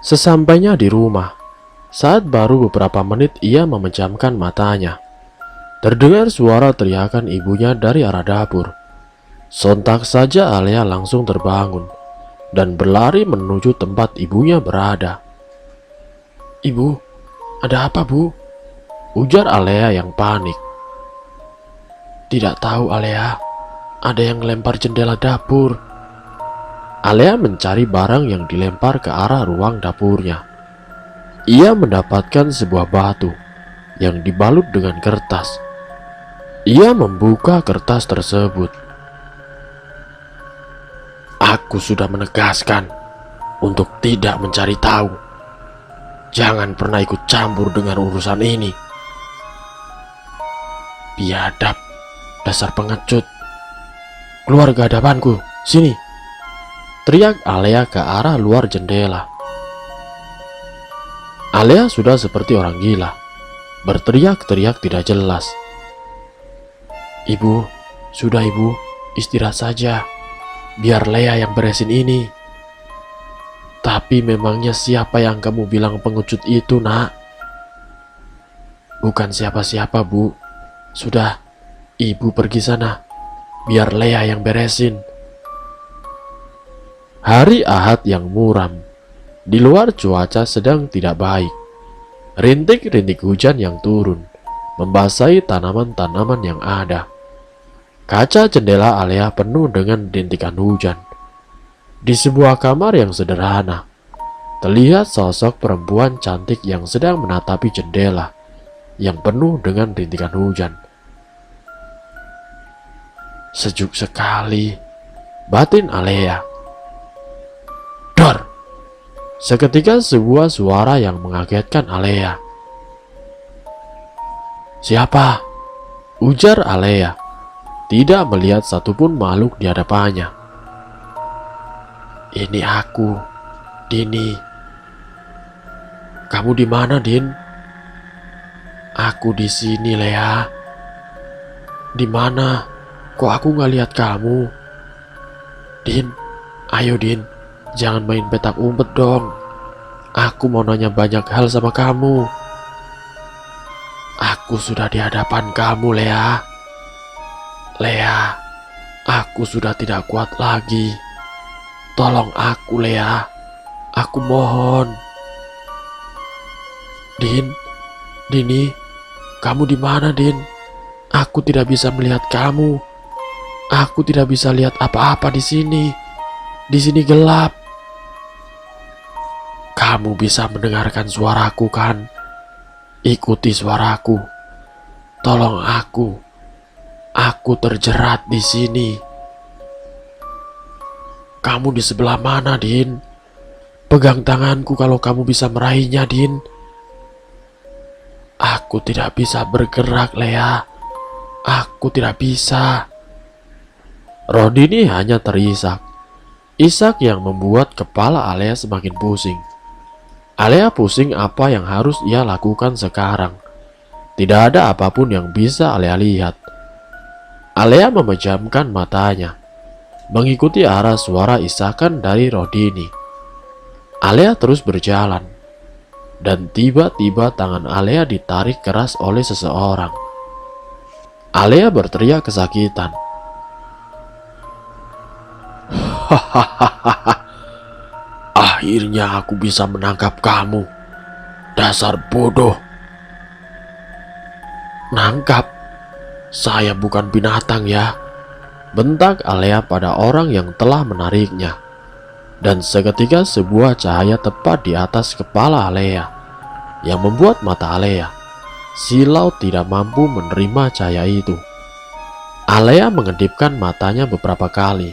Sesampainya di rumah, saat baru beberapa menit ia memejamkan matanya, terdengar suara teriakan ibunya dari arah dapur. Sontak saja Alea langsung terbangun dan berlari menuju tempat ibunya berada. "Ibu, ada apa, Bu?" ujar Alea yang panik. "Tidak tahu, Alea. Ada yang lempar jendela dapur." Alea mencari barang yang dilempar ke arah ruang dapurnya. Ia mendapatkan sebuah batu yang dibalut dengan kertas. Ia membuka kertas tersebut. "Aku sudah menegaskan untuk tidak mencari tahu. Jangan pernah ikut campur dengan urusan ini." "Biadab, dasar pengecut. Keluar ke hadapanku, sini!" teriak Alea ke arah luar jendela. Alea sudah seperti orang gila, berteriak-teriak tidak jelas. "Ibu, sudah ibu, istirahat saja. Biar Lea yang beresin ini." "Tapi memangnya siapa yang kamu bilang pengecut itu, Nak?" "Bukan siapa-siapa, Bu. Sudah, ibu pergi sana. Biar Lea yang beresin." Hari Ahad yang muram. Di luar cuaca sedang tidak baik. Rintik-rintik hujan yang turun membasahi tanaman-tanaman yang ada. Kaca jendela Alea penuh dengan rintikan hujan. Di sebuah kamar yang sederhana, terlihat sosok perempuan cantik yang sedang menatapi jendela yang penuh dengan rintikan hujan. Sejuk sekali, batin Alea. Dor! Seketika sebuah suara yang mengagetkan Alea. "Siapa?" ujar Alea, tidak melihat satupun makhluk di hadapannya. "Ini aku, Dini." "Kamu di mana, Din?" "Aku di sini, Lea." "Di mana? Kok aku nggak lihat kamu?" "Din, ayo Din, jangan main petak umpet dong. Aku mau nanya banyak hal sama kamu." "Aku sudah di hadapan kamu, Lea. Lea, aku sudah tidak kuat lagi. Tolong aku, Lea. Aku mohon." "Din, Dini, kamu di mana, Din? Aku tidak bisa melihat kamu. Aku tidak bisa lihat apa-apa di sini. Di sini gelap." "Kamu bisa mendengarkan suaraku kan? Ikuti suaraku. Tolong aku. Aku terjerat di sini." "Kamu di sebelah mana, Din? Pegang tanganku kalau kamu bisa meraihnya, Din." "Aku tidak bisa bergerak, Lea. Aku tidak bisa." Roh Dini hanya terisak. Isak yang membuat kepala Alea semakin pusing. Alea pusing apa yang harus ia lakukan sekarang. Tidak ada apapun yang bisa Alea lihat. Alea memejamkan matanya, mengikuti arah suara isakan dari roh Dini. Alea terus berjalan, dan tiba-tiba tangan Alea ditarik keras oleh seseorang. Alea berteriak kesakitan. "Hahaha, akhirnya aku bisa menangkap kamu, dasar bodoh." "Nangkap? Saya bukan binatang ya," bentak Alea pada orang yang telah menariknya. Dan seketika sebuah cahaya tepat di atas kepala Alea yang membuat mata Alea silau tidak mampu menerima cahaya itu. Alea mengedipkan matanya beberapa kali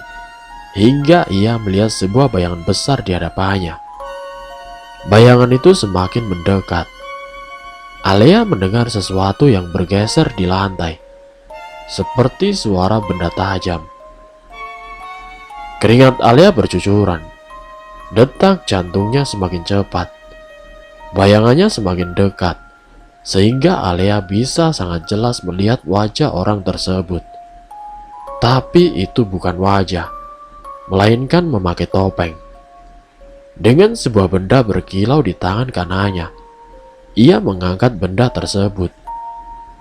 hingga ia melihat sebuah bayangan besar di hadapannya. Bayangan itu semakin mendekat. Alea mendengar sesuatu yang bergeser di lantai, seperti suara benda tajam. Keringat Alea bercucuran. Detak jantungnya semakin cepat. Bayangannya semakin dekat, sehingga Alea bisa sangat jelas melihat wajah orang tersebut. Tapi itu bukan wajah, melainkan memakai topeng. Dengan sebuah benda berkilau di tangan kanannya, ia mengangkat benda tersebut,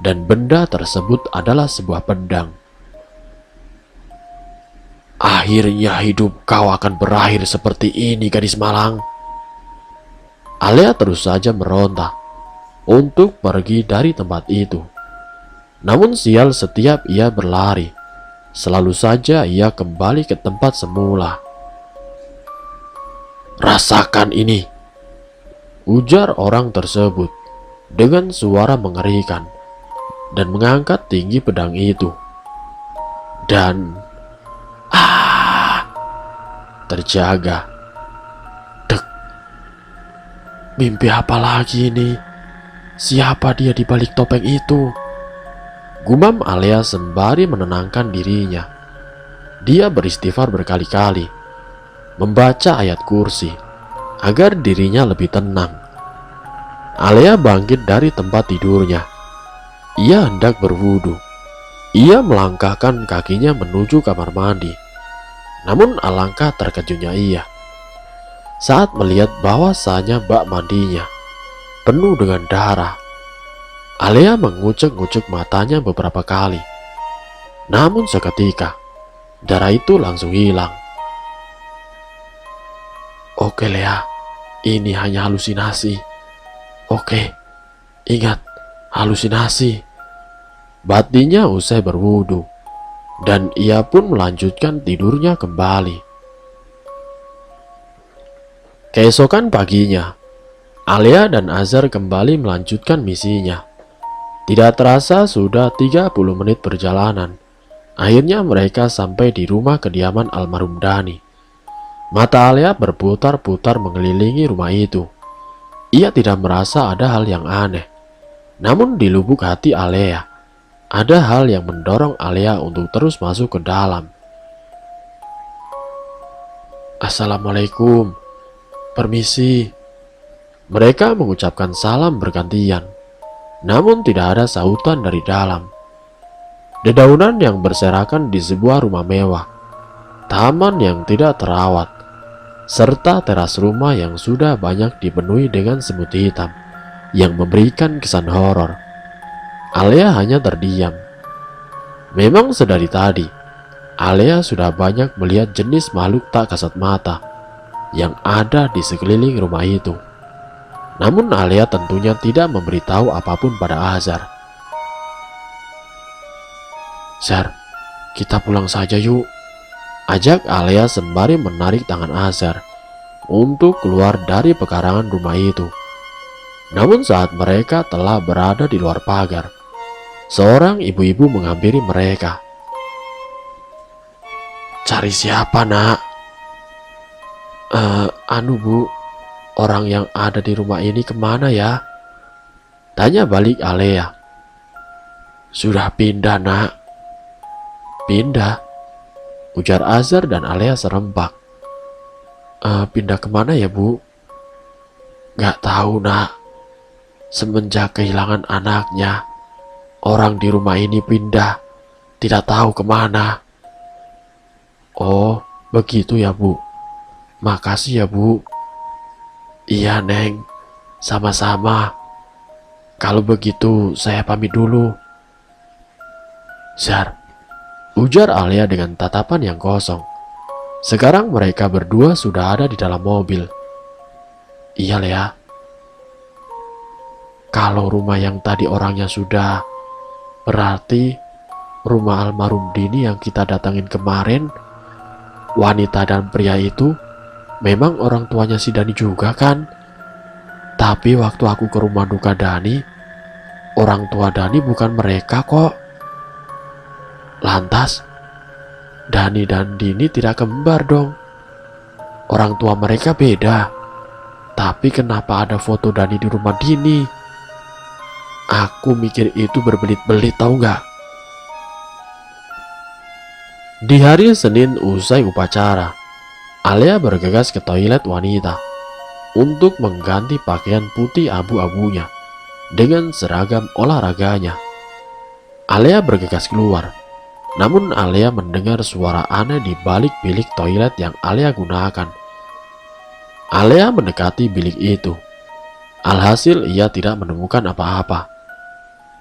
dan benda tersebut adalah sebuah pedang. "Akhirnya hidup kau akan berakhir seperti ini, gadis malang." Alia terus saja meronta untuk pergi dari tempat itu. Namun sial, setiap ia berlari, selalu saja ia kembali ke tempat semula. "Rasakan ini," ujar orang tersebut dengan suara mengerikan, dan mengangkat tinggi pedang itu. Dan terjaga. Dek, mimpi apa lagi ini? Siapa dia di balik topeng itu? Gumam Alia sembari menenangkan dirinya. Dia beristighfar berkali-kali, membaca ayat kursi, agar dirinya lebih tenang. Alia bangkit dari tempat tidurnya. Ia hendak berwudu. Ia melangkahkan kakinya menuju kamar mandi. Namun alangkah terkejutnya ia saat melihat bahwasanya bak mandinya penuh dengan darah. Alia mengucek-ngucek matanya beberapa kali. Namun seketika darah itu langsung hilang. "Oke Lea, ini hanya halusinasi. Oke, ingat, halusinasi," batinnya usai berwudu. Dan ia pun melanjutkan tidurnya kembali. Keesokan paginya, Alia dan Azhar kembali melanjutkan misinya. Tidak terasa sudah 30 menit perjalanan. Akhirnya mereka sampai di rumah kediaman almarhum Dani. Mata Alia berputar-putar mengelilingi rumah itu. Ia tidak merasa ada hal yang aneh. Namun di lubuk hati Alia, ada hal yang mendorong Alia untuk terus masuk ke dalam. "Assalamualaikum, permisi." Mereka mengucapkan salam bergantian. Namun tidak ada sahutan dari dalam. Dedaunan yang berserakan di sebuah rumah mewah, taman yang tidak terawat, serta teras rumah yang sudah banyak dipenuhi dengan semut hitam yang memberikan kesan horor. Alia hanya terdiam. Memang sedari tadi, Alia sudah banyak melihat jenis makhluk tak kasat mata yang ada di sekeliling rumah itu. Namun Alia tentunya tidak memberitahu apapun pada Azhar. "Zar, kita pulang saja yuk," ajak Alia sembari menarik tangan Azhar untuk keluar dari pekarangan rumah itu. Namun saat mereka telah berada di luar pagar, seorang ibu-ibu menghampiri mereka. "Cari siapa, nak?" Anu bu, orang yang ada di rumah ini kemana ya?" tanya balik Alia. "Sudah pindah, nak." "Pindah?" ujar Azhar dan Alia serempak. Pindah kemana ya bu?" "Gak tahu, nak. Semenjak kehilangan anaknya, orang di rumah ini pindah, tidak tahu kemana." "Oh, begitu ya bu. Makasih ya bu." "Iya Neng, sama-sama. Kalau begitu saya pamit dulu." "Zar," ujar Alia dengan tatapan yang kosong. Sekarang mereka berdua sudah ada di dalam mobil. "Iya Lea. Kalau rumah yang tadi orangnya sudah, berarti rumah almarhum Dini yang kita datangin kemarin, wanita dan pria itu memang orang tuanya si Dani juga kan? Tapi waktu aku ke rumah duka Dani, orang tua Dani bukan mereka kok. Lantas, Dani dan Dini tidak kembar dong. Orang tua mereka beda. Tapi kenapa ada foto Dani di rumah Dini? Aku mikir itu berbelit-belit, tahu nggak?" Di hari Senin usai upacara, Alia bergegas ke toilet wanita untuk mengganti pakaian putih abu-abunya dengan seragam olahraganya. Alia bergegas keluar, namun Alia mendengar suara aneh di balik bilik toilet yang Alia gunakan. Alea mendekati bilik itu. Alhasil ia tidak menemukan apa-apa.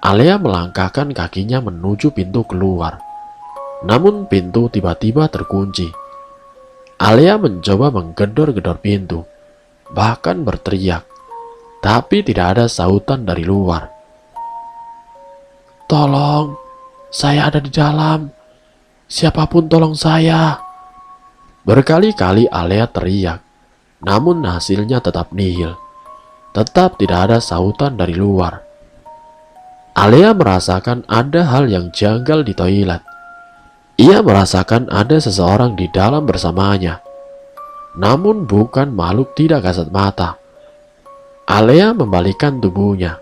Alea melangkahkan kakinya menuju pintu keluar. Namun pintu tiba-tiba terkunci. Alea mencoba menggedor-gedor pintu, bahkan berteriak, tapi tidak ada sautan dari luar. "Tolong, saya ada di dalam. Siapapun tolong saya." Berkali-kali Alea teriak, namun hasilnya tetap nihil. Tetap tidak ada sautan dari luar. Alea merasakan ada hal yang janggal di toilet. Ia merasakan ada seseorang di dalam bersamanya. Namun bukan makhluk tidak kasat mata. Alea membalikkan tubuhnya.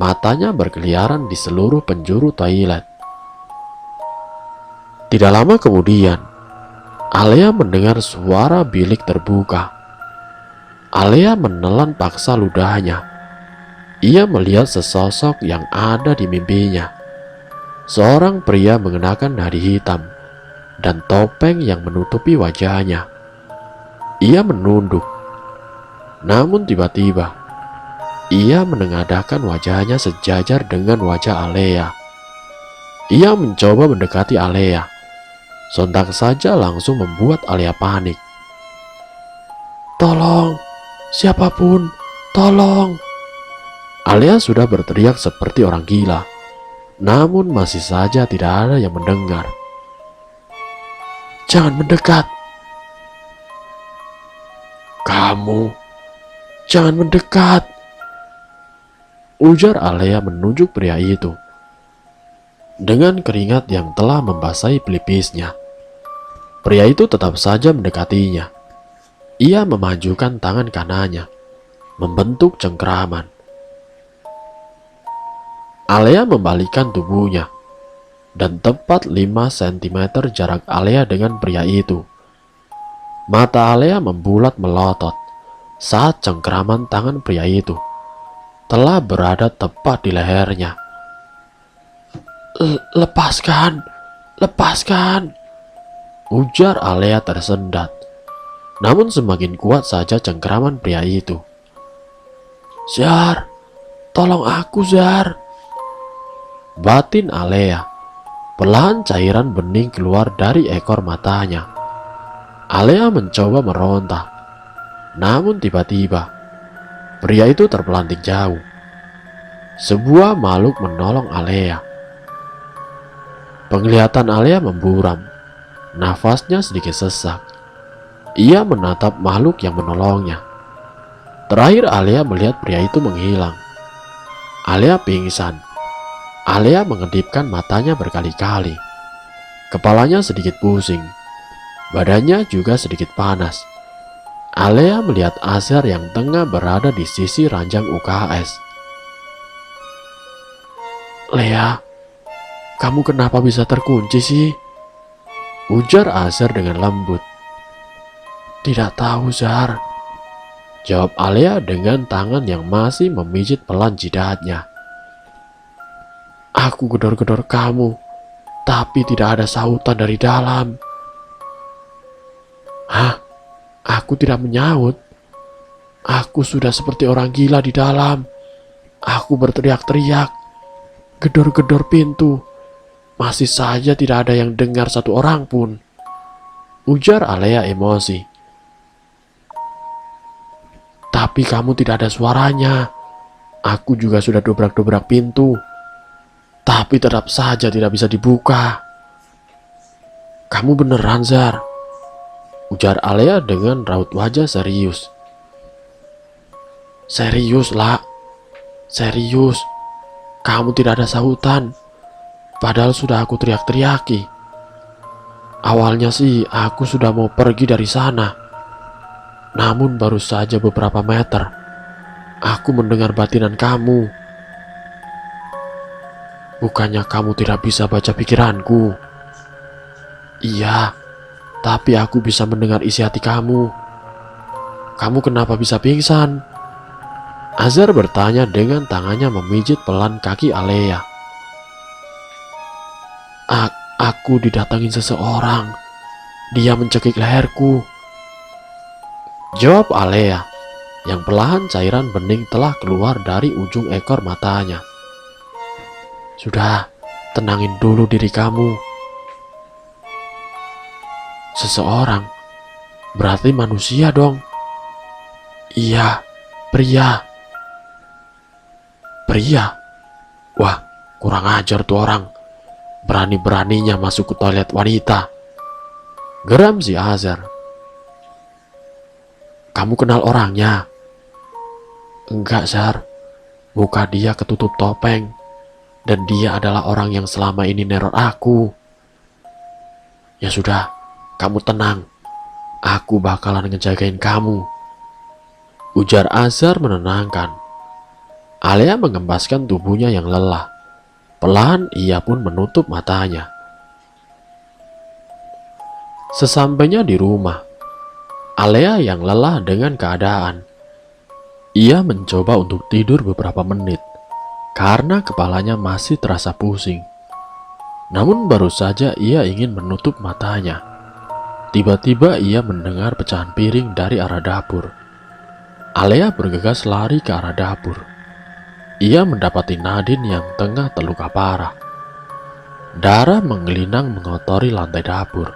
Matanya berkeliaran di seluruh penjuru toilet. Tidak lama kemudian, Alea mendengar suara bilik terbuka. Alea menelan paksa ludahnya. Ia melihat sesosok yang ada di mimpinya. Seorang pria mengenakan nadi hitam dan topeng yang menutupi wajahnya. Ia menunduk. Namun tiba-tiba, ia menengadahkan wajahnya sejajar dengan wajah Alea. Ia mencoba mendekati Alea. Sontak saja langsung membuat Alea panik. "Tolong, siapapun, tolong!" Alea sudah berteriak seperti orang gila. Namun masih saja tidak ada yang mendengar. "Jangan mendekat. Kamu, jangan mendekat," ujar Alea menunjuk pria itu. Dengan keringat yang telah membasahi pelipisnya, pria itu tetap saja mendekatinya. Ia memajukan tangan kanannya, membentuk cengkraman. Alea membalikkan tubuhnya, dan tepat 5 cm jarak Alea dengan pria itu. Mata Alea membulat melotot saat cengkraman tangan pria itu telah berada tepat di lehernya. Lepaskan, lepaskan!" ujar Alea tersendat. Namun semakin kuat saja cengkraman pria itu. "Zar, tolong aku, Zar!" Batin Alea. Perlahan cairan bening keluar dari ekor matanya. Alea mencoba meronta. Namun tiba-tiba, pria itu terpelanting jauh. Sebuah makhluk menolong Alea. Penglihatan Alea memburam. Nafasnya sedikit sesak. Ia menatap makhluk yang menolongnya. Terakhir Alea melihat pria itu menghilang. Alea pingsan. Alea mengedipkan matanya berkali-kali. Kepalanya sedikit pusing. Badannya juga sedikit panas. Alea melihat Azhar yang tengah berada di sisi ranjang UKS. "Lea, kamu kenapa bisa terkunci sih?" ujar Azhar dengan lembut. "Tidak tahu, Zar," jawab Alea dengan tangan yang masih memijit pelan jidatnya. "Aku gedor-gedor kamu, tapi tidak ada sautan dari dalam." "Hah? Aku tidak menyaut. Aku sudah seperti orang gila di dalam. Aku berteriak-teriak, gedor-gedor pintu. Masih saja tidak ada yang dengar satu orang pun," ujar Alea emosi. "Tapi kamu tidak ada suaranya. Aku juga sudah dobrak-dobrak pintu, tapi tetap saja tidak bisa dibuka." "Kamu beneran, Zar?" ujar Alea dengan raut wajah serius. "Serius, lah. Serius. Kamu tidak ada sautan. Padahal sudah aku teriak-teriaki. Awalnya sih aku sudah mau pergi dari sana. Namun baru saja beberapa meter, aku mendengar batinan kamu. Bukannya kamu tidak bisa baca pikiranku?" "Iya, tapi aku bisa mendengar isi hati kamu." "Kamu kenapa bisa pingsan?" Azhar bertanya dengan tangannya memijit pelan kaki Alea. Aku didatangin seseorang. Dia mencekik leherku." Jawab Alea, yang perlahan cairan bening telah keluar dari ujung ekor matanya. Sudah, tenangin dulu diri kamu. Seseorang, berarti manusia dong. Iya, pria. Pria? Wah, kurang ajar tuh orang. Berani-beraninya masuk ke toilet wanita. Geram si Azar. Kamu kenal orangnya? Enggak, Zar. Muka dia ketutup topeng. Dan dia adalah orang yang selama ini neror aku. Ya sudah, kamu tenang. Aku bakalan ngejagain kamu. Ujar Azar menenangkan. Alea mengembaskan tubuhnya yang lelah. Perlahan ia pun menutup matanya. Sesampainya di rumah, Alea yang lelah dengan keadaan. Ia mencoba untuk tidur beberapa menit karena kepalanya masih terasa pusing. Namun baru saja ia ingin menutup matanya, tiba-tiba ia mendengar pecahan piring dari arah dapur. Alea bergegas lari ke arah dapur. Ia mendapati Nadine yang tengah terluka parah. Darah menggelinang mengotori lantai dapur.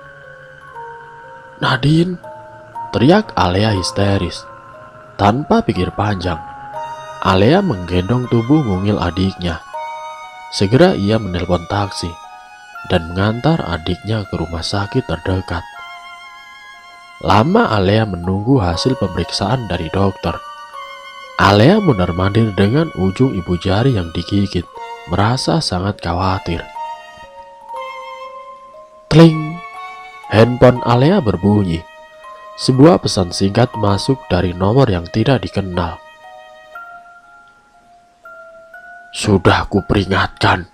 Nadine, teriak Alea histeris. Tanpa pikir panjang, Alea menggendong tubuh mungil adiknya. Segera ia menelpon taksi dan mengantar adiknya ke rumah sakit terdekat. Lama Alea menunggu hasil pemeriksaan dari dokter. Alea mondar-mandir dengan ujung ibu jari yang digigit, merasa sangat khawatir. Tling! Handphone Alea berbunyi. Sebuah pesan singkat masuk dari nomor yang tidak dikenal. Sudah kuperingatkan,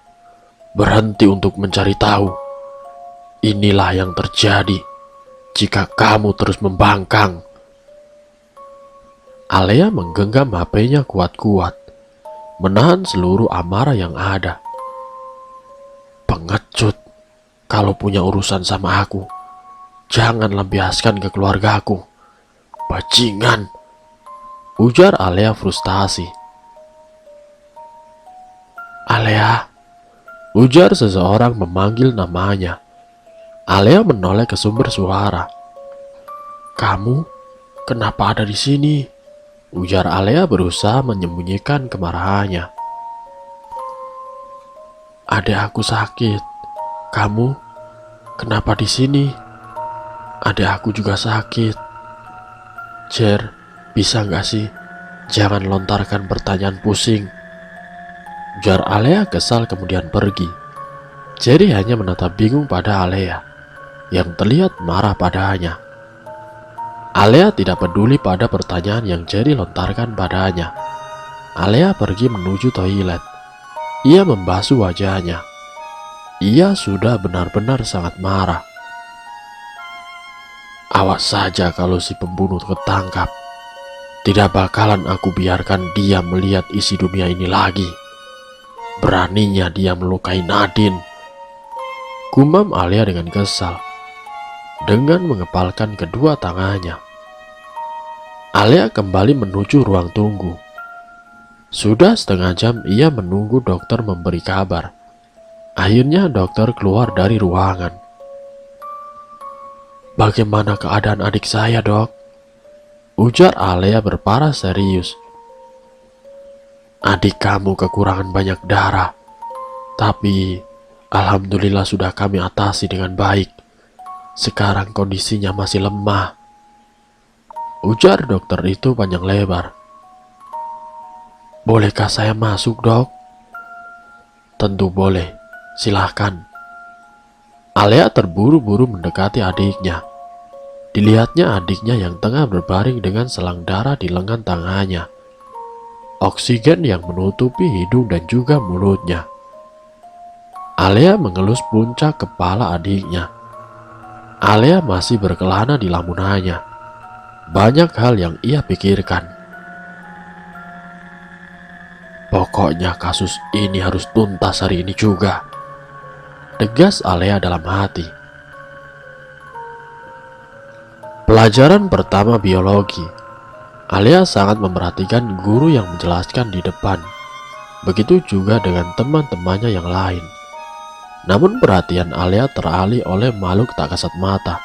berhenti untuk mencari tahu. Inilah yang terjadi jika kamu terus membangkang. Alea menggenggam HP-nya kuat-kuat, menahan seluruh amarah yang ada. Pengecut, kalau punya urusan sama aku, jangan lampiaskan ke keluargaku. Bajingan, ujar Alea frustasi. Alea, ujar seseorang memanggil namanya. Alea menoleh ke sumber suara. Kamu, kenapa ada di sini? Ujar Alea berusaha menyembunyikan kemarahannya. Adek aku sakit. Kamu, kenapa di sini? Adek aku juga sakit. Jer, bisa nggak sih? Jangan lontarkan pertanyaan pusing. Ujar Alea kesal kemudian pergi. Jerry hanya menatap bingung pada Alea, yang terlihat marah padanya. Alea tidak peduli pada pertanyaan yang Jerry lontarkan padanya. Alea pergi menuju toilet. Ia membasuh wajahnya. Ia sudah benar-benar sangat marah. Awas saja kalau si pembunuh ketangkap. Tidak bakalan aku biarkan dia melihat isi dunia ini lagi. Beraninya dia melukai Nadine. Gumam Alea dengan kesal, dengan mengepalkan kedua tangannya. Alea kembali menuju ruang tunggu. Sudah setengah jam ia menunggu dokter memberi kabar. Akhirnya dokter keluar dari ruangan. Bagaimana keadaan adik saya, dok? Ujar Alea berparas serius. Adik kamu kekurangan banyak darah, tapi alhamdulillah sudah kami atasi dengan baik. Sekarang kondisinya masih lemah. Ujar dokter itu panjang lebar. Bolehkah saya masuk, dok? Tentu boleh, silahkan. Alea terburu-buru mendekati adiknya. Dilihatnya adiknya yang tengah berbaring dengan selang darah di lengan tangannya. Oksigen yang menutupi hidung dan juga mulutnya. Alea mengelus puncak kepala adiknya. Alea masih berkelana di lamunannya. Banyak hal yang ia pikirkan. Pokoknya kasus ini harus tuntas hari ini juga, tegas Alea dalam hati. Pelajaran pertama biologi. Alia sangat memperhatikan guru yang menjelaskan di depan. Begitu juga dengan teman-temannya yang lain. Namun perhatian Alia teralih oleh makhluk tak kasat mata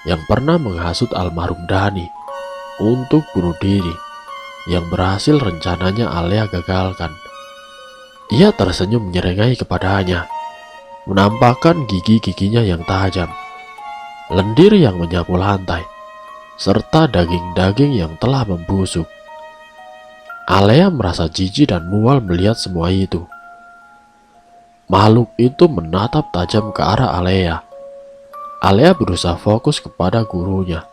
yang pernah menghasut almarhum Dani untuk bunuh diri, yang berhasil rencananya Alia gagalkan. Ia tersenyum menyerengai kepadanya, menampakkan gigi-giginya yang tajam, lendir yang menyapu lantai, serta daging-daging yang telah membusuk. Alia merasa jijik dan mual melihat semua itu. Makhluk itu menatap tajam ke arah Alia. Alia berusaha fokus kepada gurunya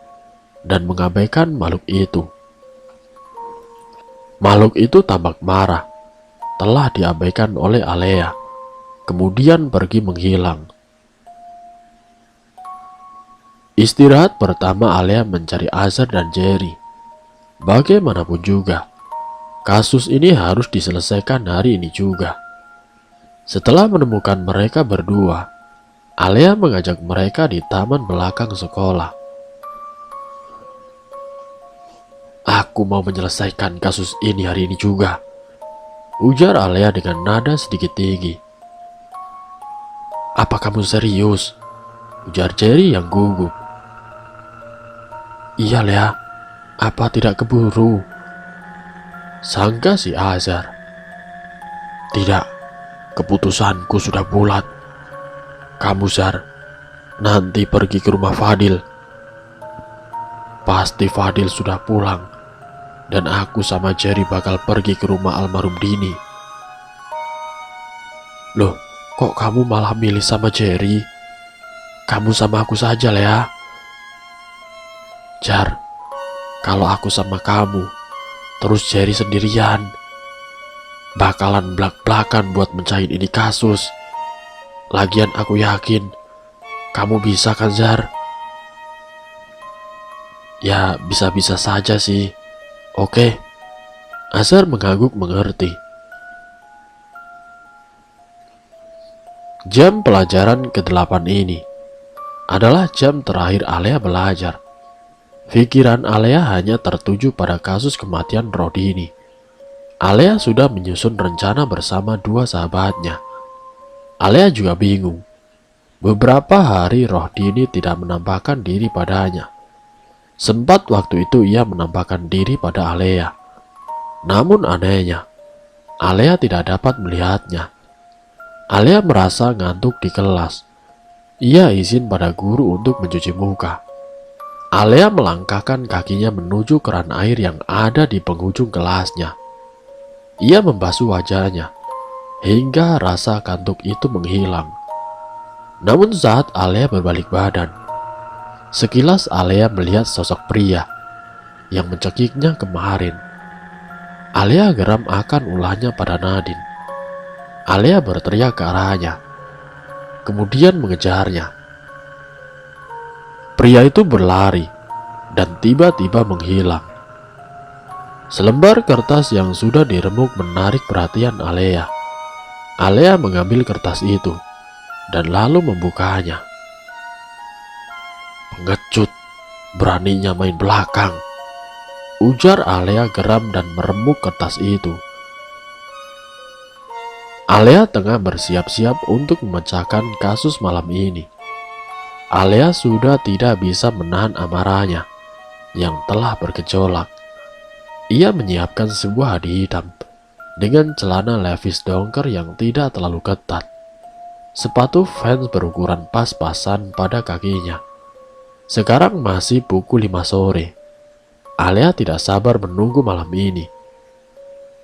dan mengabaikan makhluk itu. Makhluk itu tampak marah, telah diabaikan oleh Alia, kemudian pergi menghilang. Istirahat pertama Alia mencari Azhar dan Jerry. Bagaimanapun juga, kasus ini harus diselesaikan hari ini juga. Setelah menemukan mereka berdua, Alia mengajak mereka di taman belakang sekolah. Aku mau menyelesaikan kasus ini hari ini juga, ujar Alia dengan nada sedikit tinggi. Apa kamu serius? Ujar Jerry yang gugup. Iya Lea, apa tidak keburu? Sangka si Azhar. Tidak, keputusanku sudah bulat. Kamu Zar, nanti pergi ke rumah Fadil. Pasti Fadil sudah pulang, dan aku sama Jerry bakal pergi ke rumah almarhum Dini. Loh, kok kamu malah milih sama Jerry? Kamu sama aku saja Lea. Jar, kalau aku sama kamu, terus Jerry sendirian, bakalan blak-blakan buat mencahin ini kasus. Lagian aku yakin kamu bisa kan Zar? Ya bisa-bisa saja sih. Oke. Azhar mengangguk mengerti. Jam pelajaran ke-8 ini adalah jam terakhir Alia belajar. Pikiran Alia hanya tertuju pada kasus kematian Rodini. Alia sudah menyusun rencana bersama dua sahabatnya. Alia juga bingung. Beberapa hari Rodini tidak menampakkan diri padanya. Sempat waktu itu ia menampakkan diri pada Alia. Namun anehnya, Alia tidak dapat melihatnya. Alia merasa ngantuk di kelas. Ia izin pada guru untuk mencuci muka. Alia melangkahkan kakinya menuju keran air yang ada di penghujung kelasnya. Ia membasuh wajahnya hingga rasa kantuk itu menghilang. Namun saat Alia berbalik badan, sekilas Alia melihat sosok pria yang mencekiknya kemarin. Alia geram akan ulahnya pada Nadine. Alia berteriak ke arahnya, kemudian mengejarnya. Pria itu berlari dan tiba-tiba menghilang. Selembar kertas yang sudah diremuk menarik perhatian Alia. Alia mengambil kertas itu dan lalu membukanya. Pengecut, beraninya main belakang, ujar Alia geram dan meremuk kertas itu. Alia tengah bersiap-siap untuk memecahkan kasus malam ini. Alia sudah tidak bisa menahan amarahnya yang telah bergejolak. Ia menyiapkan sebuah hadiah hitam dengan celana Levi's dongker yang tidak terlalu ketat, sepatu Vans berukuran pas-pasan pada kakinya. Sekarang masih pukul 5 sore. Alia tidak sabar menunggu malam ini.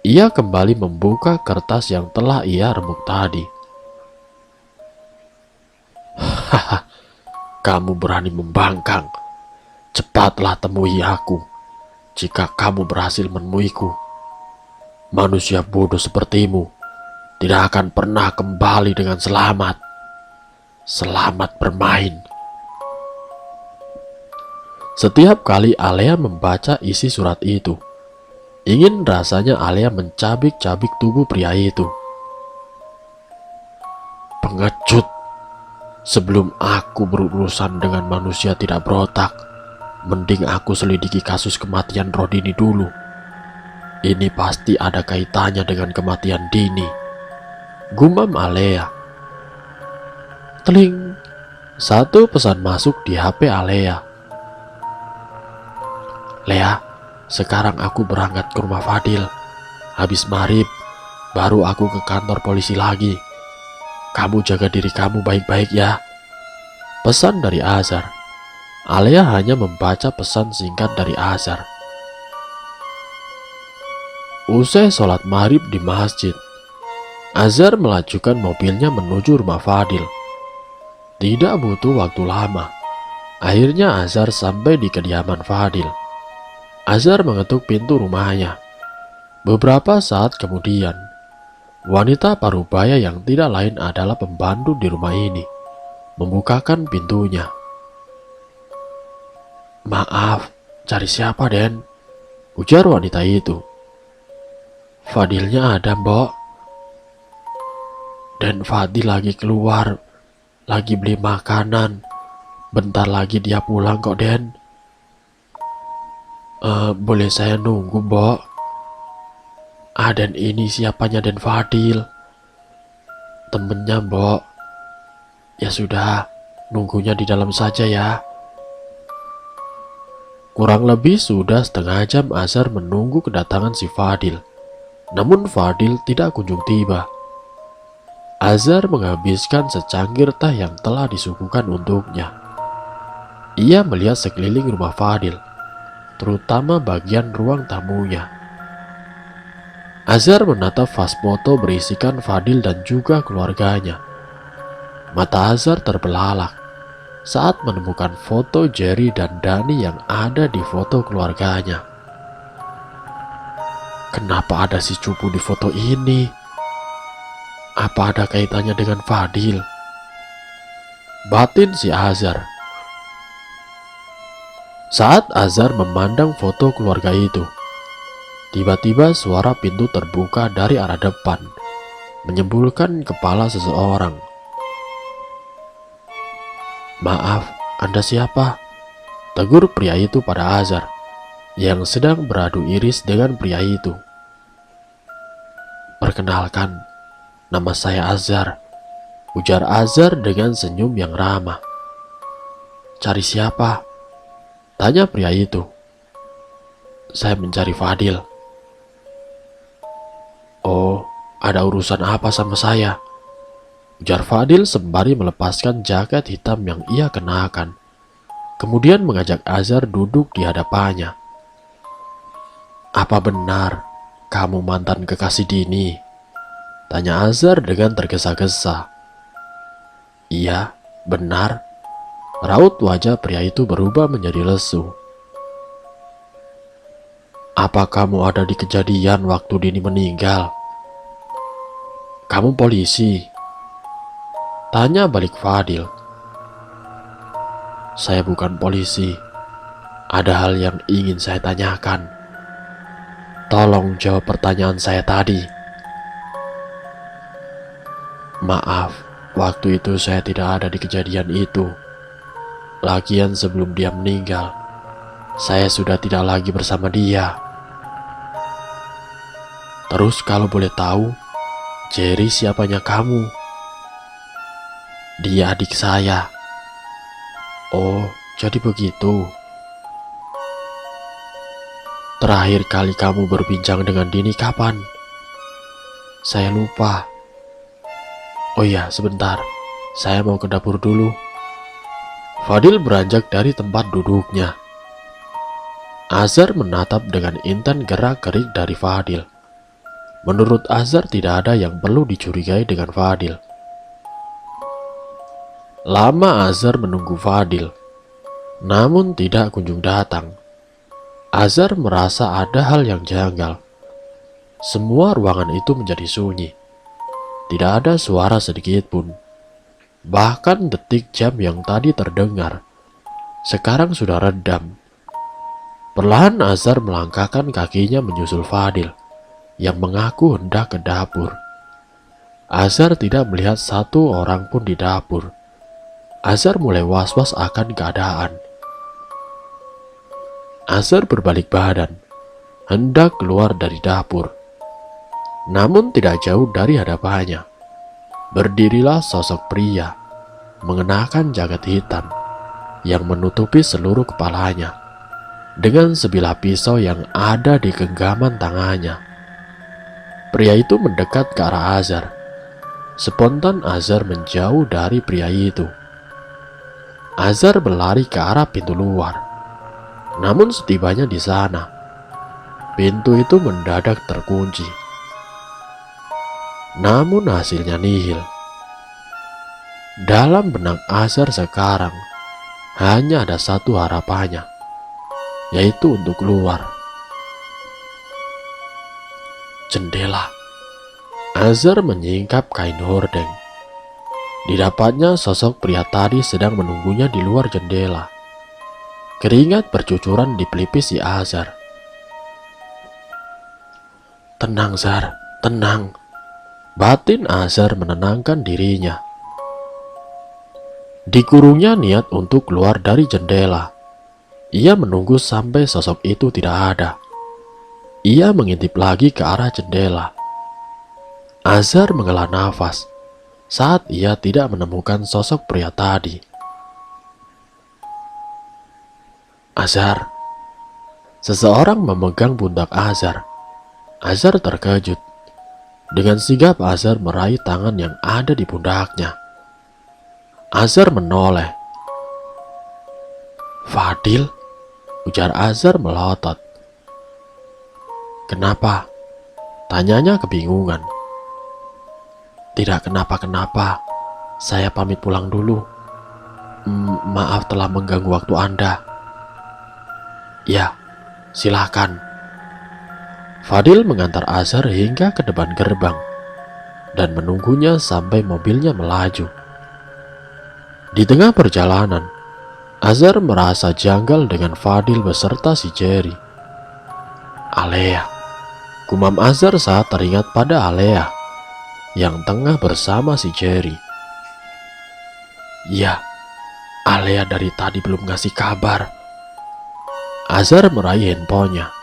Ia kembali membuka kertas yang telah ia remuk tadi. Haha, kamu berani membangkang. Cepatlah temui aku jika kamu berhasil menemuiku. Manusia bodoh sepertimu tidak akan pernah kembali dengan selamat. Selamat bermain. Setiap kali Alia membaca isi surat itu, ingin rasanya Alia mencabik-cabik tubuh pria itu. Pengecut. Sebelum aku berurusan dengan manusia tidak berotak, Mending aku selidiki kasus kematian Rodini dulu. Ini pasti ada kaitannya dengan kematian Dini, gumam Alea. Teling, satu pesan masuk di HP Alea. Lea, sekarang aku berangkat ke rumah Fadil. Habis maghrib, baru aku ke kantor polisi lagi. Kamu jaga diri kamu baik-baik ya. Pesan dari Azhar. Alea hanya membaca pesan singkat dari Azhar. Usai sholat maghrib di masjid, Azhar melajukan mobilnya menuju rumah Fadil. Tidak butuh waktu lama. Akhirnya Azhar sampai di kediaman Fadil. Azhar mengetuk pintu rumahnya. Beberapa saat kemudian, wanita parubaya yang tidak lain adalah pembantu di rumah ini membukakan pintunya. Maaf, cari siapa, Den? Ujar wanita itu. Fadilnya ada, Mbok. Dan Fadil lagi keluar, lagi beli makanan. Bentar lagi dia pulang kok, Den. Boleh saya nunggu, Mbok? Dan ini siapanya Den Fadil? Temennya, Mbok. Ya sudah, nunggunya di dalam saja ya. Kurang lebih sudah setengah jam Azhar menunggu kedatangan si Fadil. Namun Fadil tidak kunjung tiba. Azhar menghabiskan secangkir teh yang telah disuguhkan untuknya. Ia melihat sekeliling rumah Fadil, terutama bagian ruang tamunya. Azhar menatap vas foto berisikan Fadil dan juga keluarganya. Mata Azhar terbelalak saat menemukan foto Jerry dan Dani yang ada di foto keluarganya. Kenapa ada si cupu di foto ini? Apa ada kaitannya dengan Fadil? Batin si Azhar. Saat Azhar memandang foto keluarga itu, tiba-tiba suara pintu terbuka dari arah depan, menyembulkan kepala seseorang. Maaf, Anda siapa? Tegur pria itu pada Azhar, yang sedang beradu iris dengan pria itu. Perkenalkan, nama saya Azhar, ujar Azhar dengan senyum yang ramah. Cari siapa? Tanya pria itu. Saya mencari Fadil. Oh, ada urusan apa sama saya? Ujar Fadil sembari melepaskan jaket hitam yang ia kenakan. Kemudian mengajak Azhar duduk di hadapannya. Apa benar kamu mantan kekasih Dini? Tanya Azhar dengan tergesa-gesa. Iya, benar. Raut wajah pria itu berubah menjadi lesu. Apa kamu ada di kejadian waktu Dini meninggal? Kamu polisi? Tanya balik Fadil. Saya bukan polisi. Ada hal yang ingin saya tanyakan. Tolong jawab pertanyaan saya tadi. Maaf, waktu itu saya tidak ada di kejadian itu. Lagian sebelum dia meninggal, saya sudah tidak lagi bersama dia. Terus kalau boleh tahu, Jerry siapanya kamu? Dia adik saya. Oh, jadi begitu. Terakhir kali kamu berbincang dengan Dini kapan? Saya lupa. Oh iya, sebentar. Saya mau ke dapur dulu. Fadil beranjak dari tempat duduknya. Azhar menatap dengan intan gerak-gerik dari Fadil. Menurut Azhar tidak ada yang perlu dicurigai dengan Fadil. Lama Azhar menunggu Fadil, namun tidak kunjung datang. Azhar merasa ada hal yang janggal. Semua ruangan itu menjadi sunyi. Tidak ada suara sedikit pun. Bahkan detik jam yang tadi terdengar, sekarang sudah redam. Perlahan Azhar melangkahkan kakinya menyusul Fadil, yang mengaku hendak ke dapur. Azhar tidak melihat satu orang pun di dapur. Azhar mulai was-was akan keadaan. Azhar berbalik badan, hendak keluar dari dapur. Namun tidak jauh dari hadapannya, berdirilah sosok pria mengenakan jaket hitam yang menutupi seluruh kepalanya dengan sebilah pisau yang ada di genggaman tangannya. Pria itu mendekat ke arah Azhar. Spontan Azhar menjauh dari pria itu. Azhar berlari ke arah pintu luar. Namun setibanya di sana, pintu itu mendadak terkunci. Namun hasilnya nihil. Dalam benak Azhar sekarang hanya ada satu harapannya, yaitu untuk keluar. Jendela. Azhar menyingkap kain hordeng. Didapatnya sosok pria tadi sedang menunggunya di luar jendela. Keringat bercucuran di pelipis si Azhar. Tenang Zar, tenang. Batin Azhar menenangkan dirinya. Dikurungnya niat untuk keluar dari jendela. Ia menunggu sampai sosok itu tidak ada. Ia mengintip lagi ke arah jendela. Azhar menghela nafas saat ia tidak menemukan sosok pria tadi. Azhar. Seseorang memegang pundak Azhar. Azhar terkejut. Dengan sigap Azhar meraih tangan yang ada di pundaknya. Azhar menoleh. Fadil, ujar Azhar melotot. Kenapa? Tanyanya kebingungan. Tidak kenapa-kenapa. Saya pamit pulang dulu. Maaf telah mengganggu waktu Anda. Ya, silakan. Fadil mengantar Azhar hingga ke depan gerbang dan menunggunya sampai mobilnya melaju. Di tengah perjalanan, Azhar merasa janggal dengan Fadil beserta si Jerry. Alea, gumam Azhar saat teringat pada Alea yang tengah bersama si Jerry. Ya, Alea dari tadi belum ngasih kabar. Azhar meraih handphonenya,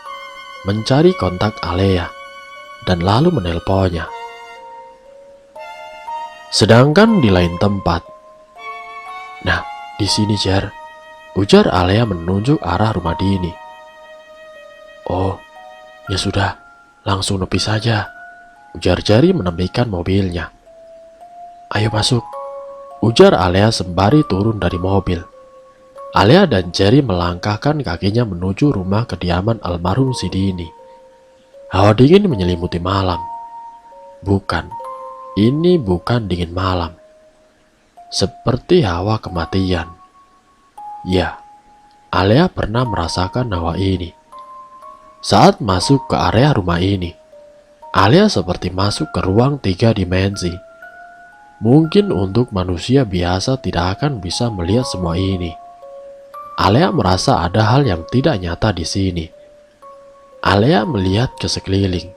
mencari kontak Alea, dan lalu menelponnya. Sedangkan di lain tempat, nah, di sini Jar, ujar Alea menunjuk arah rumah Dini. Oh, ya sudah, langsung nepi saja, ujar Jerry menepikan mobilnya. Ayo masuk, ujar Alea sembari turun dari mobil. Alea dan Jerry melangkahkan kakinya menuju rumah kediaman almarhum si Dini. Hawa dingin menyelimuti malam. Bukan, ini bukan dingin malam. Seperti hawa kematian. Ya, Alea pernah merasakan hawa ini. Saat masuk ke area rumah ini, Alea seperti masuk ke ruang 3 dimensi. Mungkin untuk manusia biasa tidak akan bisa melihat semua ini. Alea merasa ada hal yang tidak nyata di sini. Alea melihat ke sekeliling.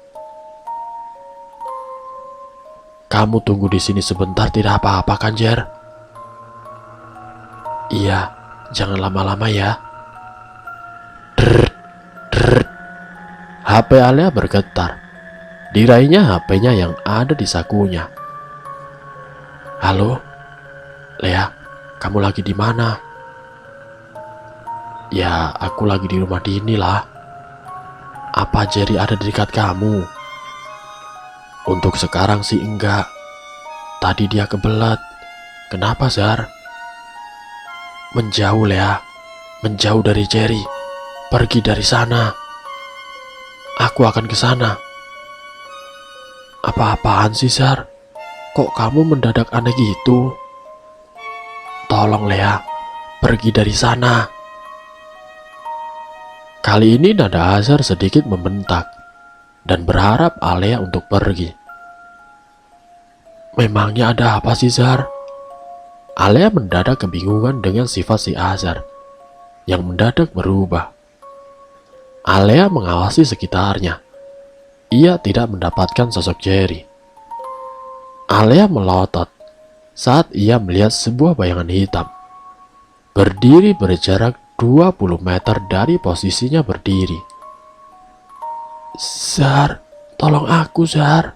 Kamu tunggu di sini sebentar tidak apa-apa kan, Jer? Iya, jangan lama-lama ya. Drrrt, drrrt. HP Alea bergetar. Diraihnya HP-nya yang ada di sakunya. Halo, Lea, kamu lagi di mana? Ya, aku lagi di rumah Dini lah. Apa Jerry ada di dekat kamu? Untuk sekarang sih enggak. Tadi dia kebelat. Kenapa, Zar? Menjauh, Lea. Menjauh dari Jerry. Pergi dari sana. Aku akan ke sana. Apa-apaan sih, Zar? Kok kamu mendadak aneh gitu? Tolong, Lea. Pergi dari sana. Kali ini nada Azhar sedikit membentak dan berharap Alea untuk pergi. Memangnya ada apa sih, Zar? Alea mendadak kebingungan dengan sifat si Azhar yang mendadak berubah. Alea mengawasi sekitarnya. Ia tidak mendapatkan sosok Jerry. Alea melotot saat ia melihat sebuah bayangan hitam berdiri berjarak 20 meter dari posisinya berdiri. "Zar, tolong aku, Zar,"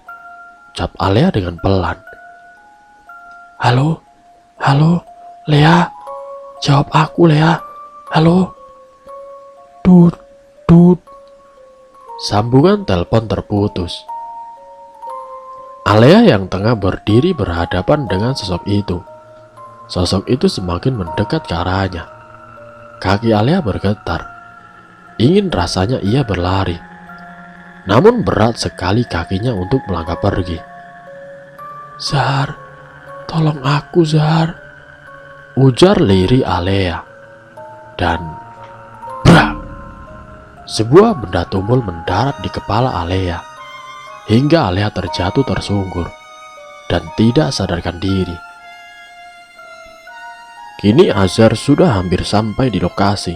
ucap Alea dengan pelan. "Halo, halo, Lea, jawab aku, Lea, halo." Tut, tut. Sambungan telepon terputus. Alea yang tengah berdiri berhadapan dengan sosok itu. Sosok itu semakin mendekat ke arahnya. Kaki Alea bergetar. Ingin rasanya ia berlari. Namun berat sekali kakinya untuk melangkah pergi. "Zar, tolong aku, Zar," ujar lirih Alea. Dan brak! Sebuah benda tumpul mendarat di kepala Alea. Hingga Alea terjatuh tersungkur dan tidak sadarkan diri. Kini Azhar sudah hampir sampai di lokasi.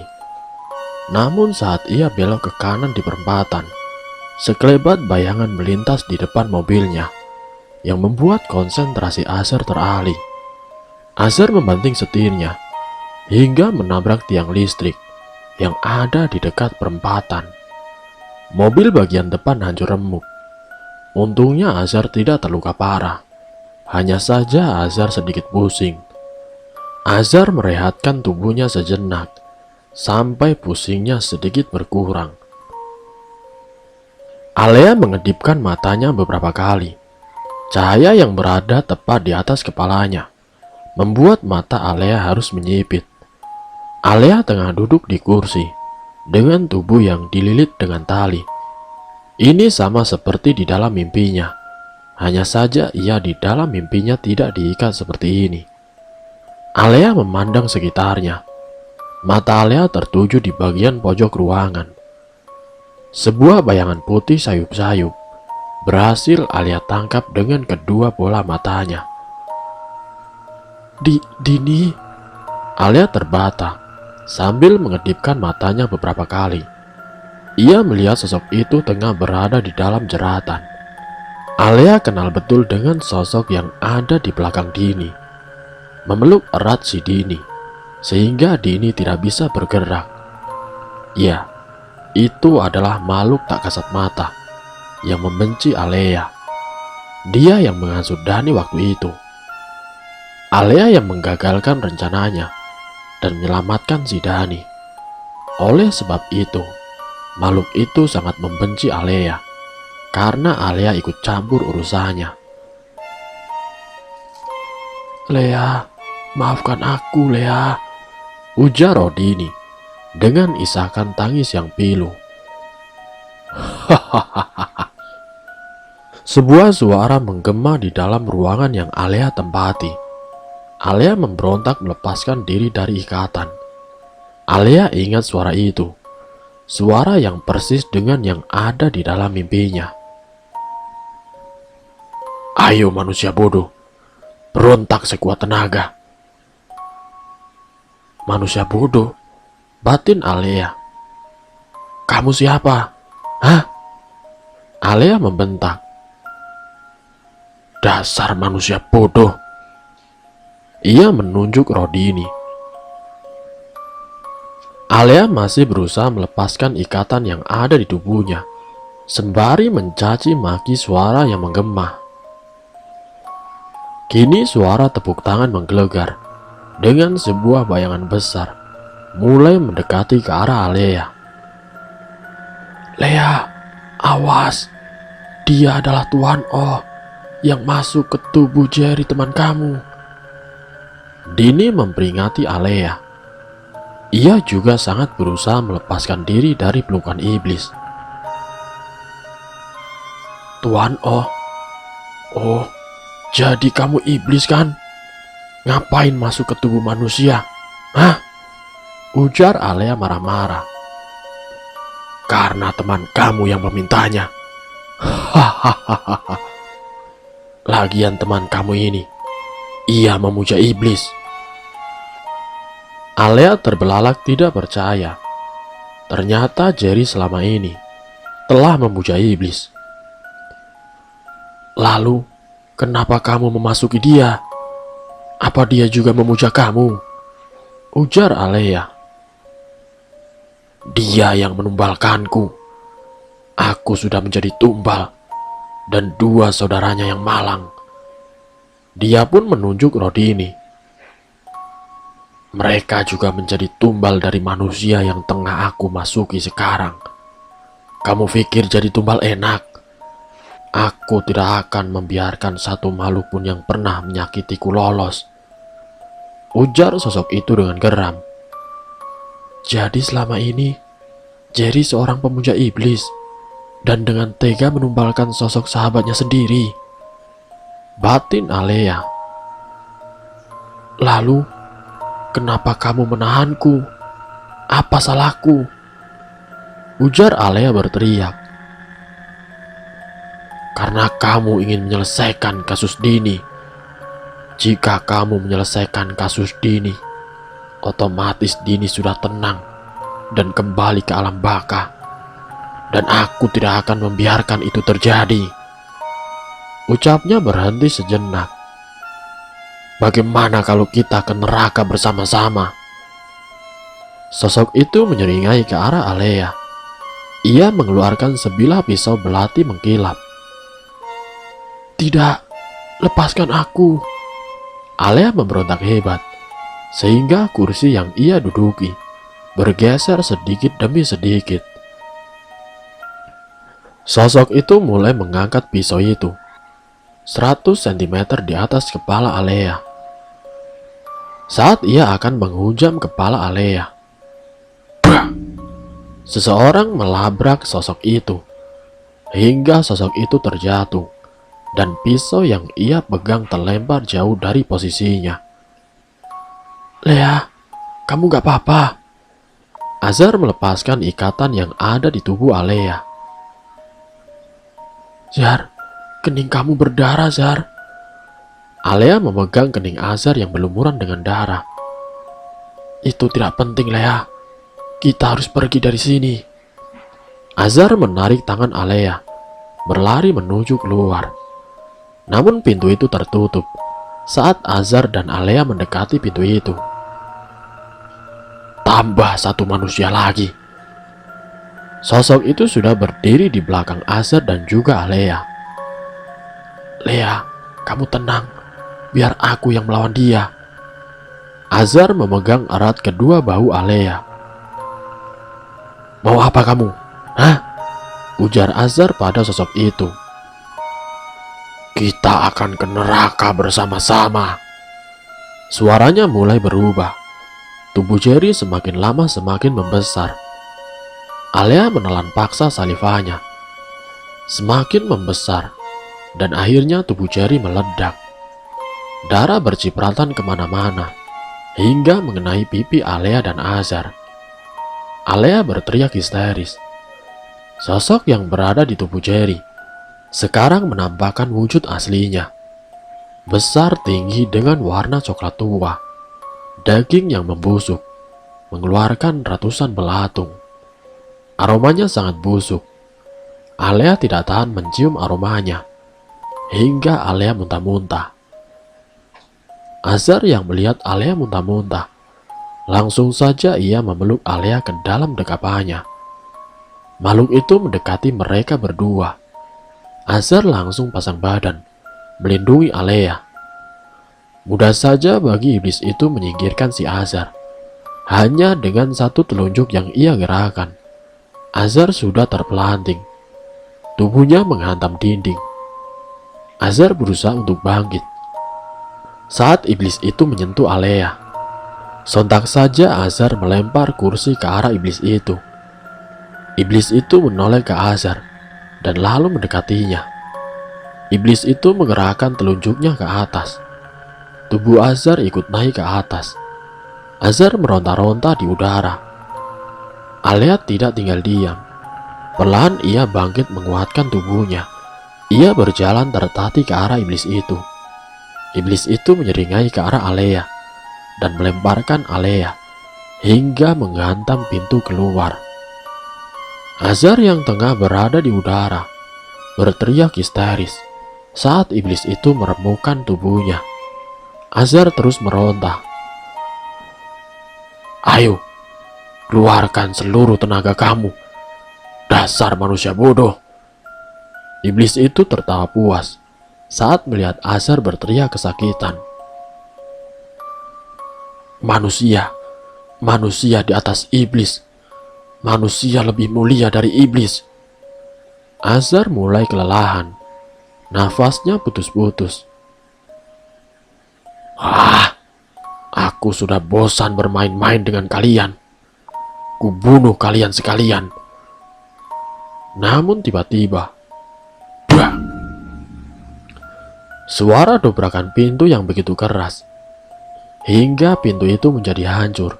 Namun saat ia belok ke kanan di perempatan, sekelebat bayangan melintas di depan mobilnya yang membuat konsentrasi Azhar teralih. Azhar membanting setirnya hingga menabrak tiang listrik yang ada di dekat perempatan. Mobil bagian depan hancur remuk. Untungnya Azhar tidak terluka parah. Hanya saja Azhar sedikit pusing. Azhar merehatkan tubuhnya sejenak sampai pusingnya sedikit berkurang. Alea mengedipkan matanya beberapa kali. Cahaya yang berada tepat di atas kepalanya membuat mata Alea harus menyipit. Alea tengah duduk di kursi dengan tubuh yang dililit dengan tali. Ini sama seperti di dalam mimpinya. Hanya saja ia di dalam mimpinya tidak diikat seperti ini. Alea memandang sekitarnya. Mata Alea tertuju di bagian pojok ruangan. Sebuah bayangan putih sayup-sayup berhasil Alea tangkap dengan kedua bola matanya. Dini, Alea terbata sambil mengedipkan matanya beberapa kali. Ia melihat sosok itu tengah berada di dalam jeratan. Alea kenal betul dengan sosok yang ada di belakang Dini. Memeluk erat si Dini, sehingga Dini tidak bisa bergerak. Ya, itu adalah makhluk tak kasat mata yang membenci Alea. Dia yang menghasut Dani waktu itu. Alea yang menggagalkan rencananya dan menyelamatkan si Dani. Oleh sebab itu, makhluk itu sangat membenci Alea karena Alea ikut campur urusannya. "Lea, maafkan aku, Lea," ujar Rodini dengan isakan tangis yang pilu. Hahaha. Sebuah suara menggema di dalam ruangan yang Alea tempati. Alea memberontak melepaskan diri dari ikatan. Alea ingat suara itu. Suara yang persis dengan yang ada di dalam mimpinya. "Ayo manusia bodoh, berontak sekuat tenaga." "Manusia bodoh," batin Alea. "Kamu siapa? Hah?" Alea membentak. "Dasar manusia bodoh." Ia menunjuk Rodini. Alea masih berusaha melepaskan ikatan yang ada di tubuhnya, sembari mencaci maki suara yang menggema. Kini suara tepuk tangan menggelegar dengan sebuah bayangan besar mulai mendekati ke arah Alea. "Lea, awas, dia adalah Tuan Oh yang masuk ke tubuh Jerry teman kamu." Dini memperingati Alea. Ia juga sangat berusaha melepaskan diri dari pelukan iblis. "Tuan Oh, oh, jadi kamu iblis kan? Ngapain masuk ke tubuh manusia? Hah?" ujar Alea marah-marah. "Karena teman kamu yang memintanya." Hahaha. "Lagian teman kamu ini, ia memuja iblis." Alea terbelalak tidak percaya. Ternyata Jerry selama ini telah memuja iblis. "Lalu, kenapa kamu memasuki dia? Apa dia juga memuja kamu?" ujar Alea. Dia yang menumbalkanku. Aku sudah menjadi tumbal, dan dua saudaranya yang malang. Dia pun menunjuk Rodini. Mereka juga menjadi tumbal dari manusia yang tengah aku masuki sekarang. Kamu pikir jadi tumbal enak? Aku tidak akan membiarkan satu makhluk pun yang pernah menyakitiku lolos. Ujar sosok itu dengan geram. Jadi selama ini, Jerry seorang pemuja iblis, dan dengan tega menumbalkan sosok sahabatnya sendiri. Batin Alea. Lalu, kenapa kamu menahanku? Apa salahku? Ujar Alea berteriak. Karena kamu ingin menyelesaikan kasus Dini. Jika kamu menyelesaikan kasus Dini, otomatis Dini sudah tenang dan kembali ke alam baka. Dan aku tidak akan membiarkan itu terjadi. Ucapnya berhenti sejenak. Bagaimana kalau kita ke neraka bersama-sama? Sosok itu menyeringai ke arah Alea. Ia mengeluarkan sebilah pisau belati mengkilap. Tidak, lepaskan aku. Alea memberontak hebat, sehingga kursi yang ia duduki bergeser sedikit demi sedikit. Sosok itu mulai mengangkat pisau itu 100 cm di atas kepala Alea. Saat ia akan menghujam kepala Alea, seseorang melabrak sosok itu hingga sosok itu terjatuh dan pisau yang ia pegang terlempar jauh dari posisinya. Lea, kamu gak apa-apa? Azar melepaskan ikatan yang ada di tubuh Alea. Zar, kening kamu berdarah, Zar. Alea memegang kening Azar yang berlumuran dengan darah. Itu tidak penting, Lea. Kita harus pergi dari sini. Azar menarik tangan Alea, berlari menuju keluar. Namun pintu itu tertutup saat Azar dan Alea mendekati pintu itu. Tambah satu manusia lagi. Sosok itu sudah berdiri di belakang Azar dan juga Alea. Lea, kamu tenang. Biar aku yang melawan dia. Azar memegang erat kedua bahu Alea. Mau apa kamu? Hah? Ujar Azar pada sosok itu. Kita akan ke neraka bersama-sama. Suaranya mulai berubah. Tubuh Jerry semakin lama semakin membesar. Alea menelan paksa salivanya. Semakin membesar. Dan akhirnya tubuh Jerry meledak. Darah bercipratan kemana-mana hingga mengenai pipi Alea dan Azar. Alea berteriak histeris. Sosok yang berada di tubuh Jerry sekarang menampakkan wujud aslinya. Besar tinggi dengan warna coklat tua. Daging yang membusuk, mengeluarkan ratusan belatung. Aromanya sangat busuk. Alea tidak tahan mencium aromanya, hingga Alea muntah-muntah. Azar yang melihat Alea muntah-muntah, langsung saja ia memeluk Alea ke dalam dekapannya. Makhluk itu mendekati mereka berdua. Azar langsung pasang badan, melindungi Alea. Mudah saja bagi iblis itu menyingkirkan si Azar. Hanya dengan satu telunjuk yang ia gerakan, Azar sudah terpelanting. Tubuhnya menghantam dinding. Azar berusaha untuk bangkit. Saat iblis itu menyentuh Alea, sontak saja Azar melempar kursi ke arah iblis itu. Iblis itu menoleh ke Azar dan lalu mendekatinya. Iblis itu menggerakkan telunjuknya ke atas. Tubuh Azar ikut naik ke atas. Azar meronta-ronta di udara. Alea tidak tinggal diam. Perlahan ia bangkit menguatkan tubuhnya. Ia berjalan tertatih ke arah iblis itu. Iblis itu menyeringai ke arah Alea dan melemparkan Alea hingga menghantam pintu keluar. Azar yang tengah berada di udara berteriak histeris saat iblis itu meremukkan tubuhnya. Azar terus meronta. Ayo, Keluarkan seluruh tenaga kamu. Dasar manusia bodoh. Iblis itu tertawa puas saat melihat Azar berteriak kesakitan. Manusia, manusia di atas iblis. Manusia lebih mulia dari iblis. Azar mulai kelelahan. Nafasnya putus-putus. Aku sudah bosan bermain-main dengan kalian. Kubunuh kalian sekalian. Namun tiba-tiba, bah! Suara dobrakan pintu yang begitu keras, hingga pintu itu menjadi hancur.